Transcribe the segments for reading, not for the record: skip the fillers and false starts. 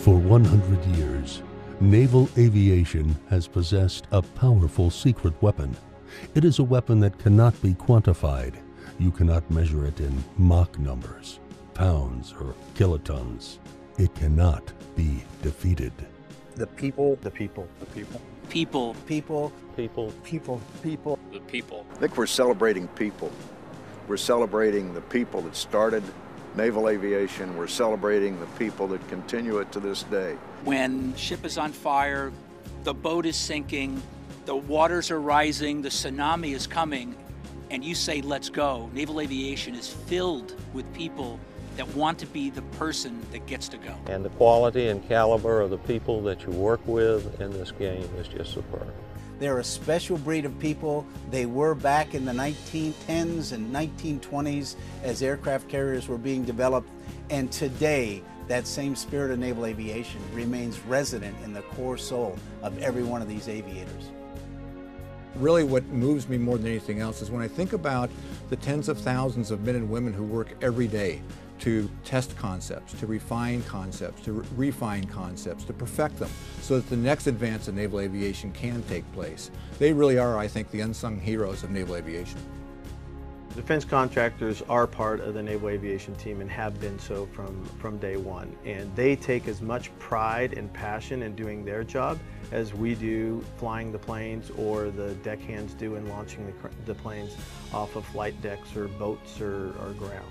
For 100 years, naval aviation has possessed a powerful secret weapon. It is a weapon that cannot be quantified. You cannot measure it in Mach numbers, pounds, or kilotons. It cannot be defeated. The people. The people. The people. People. People. People. People. People. The people. I think we're celebrating people. We're celebrating the people that started naval aviation. We're celebrating the people that continue it to this day. When ship is on fire, the boat is sinking, the waters are rising, the tsunami is coming, and you say, let's go. Naval aviation is filled with people that want to be the person that gets to go. And the quality and caliber of the people that you work with in this game is just superb. They're a special breed of people. They were back in the 1910s and 1920s as aircraft carriers were being developed. And today, that same spirit of naval aviation remains resident in the core soul of every one of these aviators. Really what moves me more than anything else is when I think about the tens of thousands of men and women who work every day to test concepts, to refine concepts, to refine concepts, to perfect them so that the next advance in naval aviation can take place. They really are, I think, the unsung heroes of naval aviation. Defense contractors are part of the naval aviation team and have been so from day one. And they take as much pride and passion in doing their job as we do flying the planes or the deckhands do in launching the planes off of flight decks or boats or ground.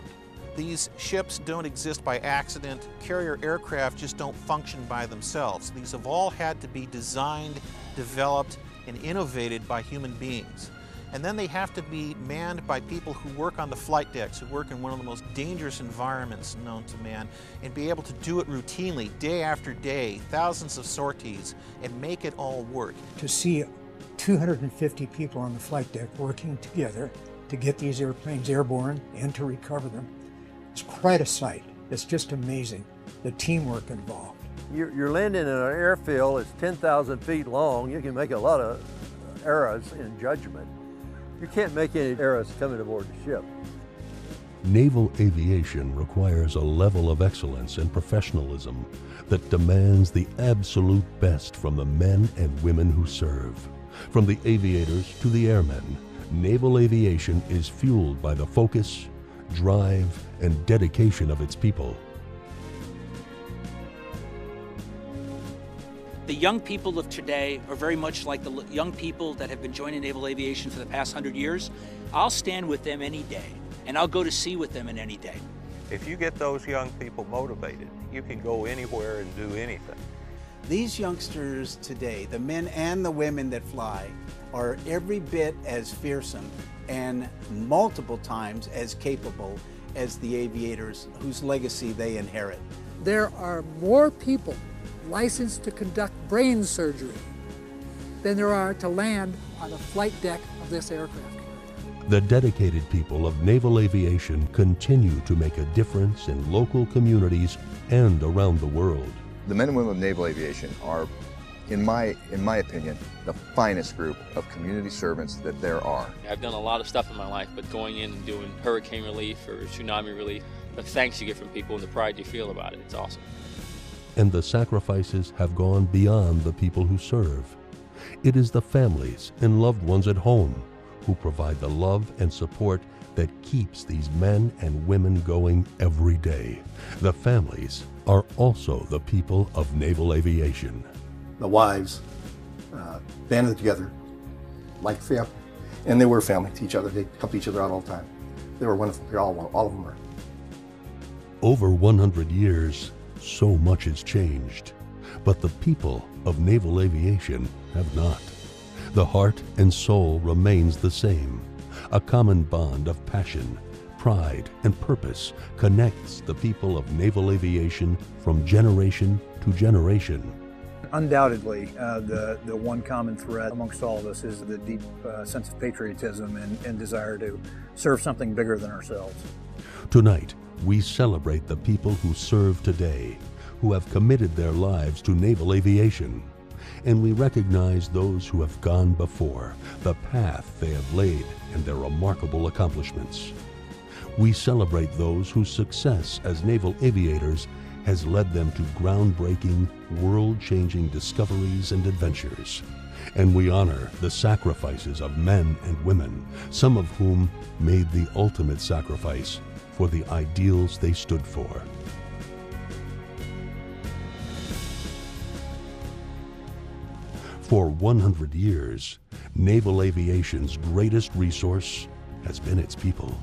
These ships don't exist by accident. Carrier aircraft just don't function by themselves. These have all had to be designed, developed, and innovated by human beings. And then they have to be manned by people who work on the flight decks, who work in one of the most dangerous environments known to man, and be able to do it routinely, day after day, thousands of sorties, and make it all work. To see 250 people on the flight deck working together to get these airplanes airborne and to recover them, it's quite a sight. It's just amazing, the teamwork involved. You're landing in an airfield that's 10,000 feet long. You can make a lot of errors in judgment. You can't make any errors coming aboard the ship. Naval aviation requires a level of excellence and professionalism that demands the absolute best from the men and women who serve. From the aviators to the airmen, naval aviation is fueled by the focus, drive, and dedication of its people. The young people of today are very much like the young people that have been joining naval aviation for the past 100 years. I'll stand with them any day, and I'll go to sea with them in any day. If you get those young people motivated, you can go anywhere and do anything. These youngsters today, the men and the women that fly, are every bit as fearsome and multiple times as capable as the aviators whose legacy they inherit. There are more people licensed to conduct brain surgery than there are to land on the flight deck of this aircraft carrier. The dedicated people of naval aviation continue to make a difference in local communities and around the world. The men and women of naval aviation are, in my opinion, the finest group of community servants that there are. I've done a lot of stuff in my life, but going in and doing hurricane relief or tsunami relief, the thanks you get from people and the pride you feel about it, it's awesome. And the sacrifices have gone beyond the people who serve. It is the families and loved ones at home who provide the love and support that keeps these men and women going every day. The families are also the people of naval aviation. The wives banded together like family, and they were family to each other. They helped each other out all the time. They were wonderful. All of them were. Over 100 years, so much has changed, but the people of naval aviation have not. The heart and soul remains the same. A common bond of passion, pride, and purpose connects the people of naval aviation from generation to generation. Undoubtedly, the one common thread amongst all of us is the deep sense of patriotism and desire to serve something bigger than ourselves. Tonight, we celebrate the people who serve today, who have committed their lives to naval aviation. And we recognize those who have gone before, the path they have laid, and their remarkable accomplishments. We celebrate those whose success as naval aviators has led them to groundbreaking, world-changing discoveries and adventures. And we honor the sacrifices of men and women, some of whom made the ultimate sacrifice for the ideals they stood for. For 100 years, naval aviation's greatest resource has been its people.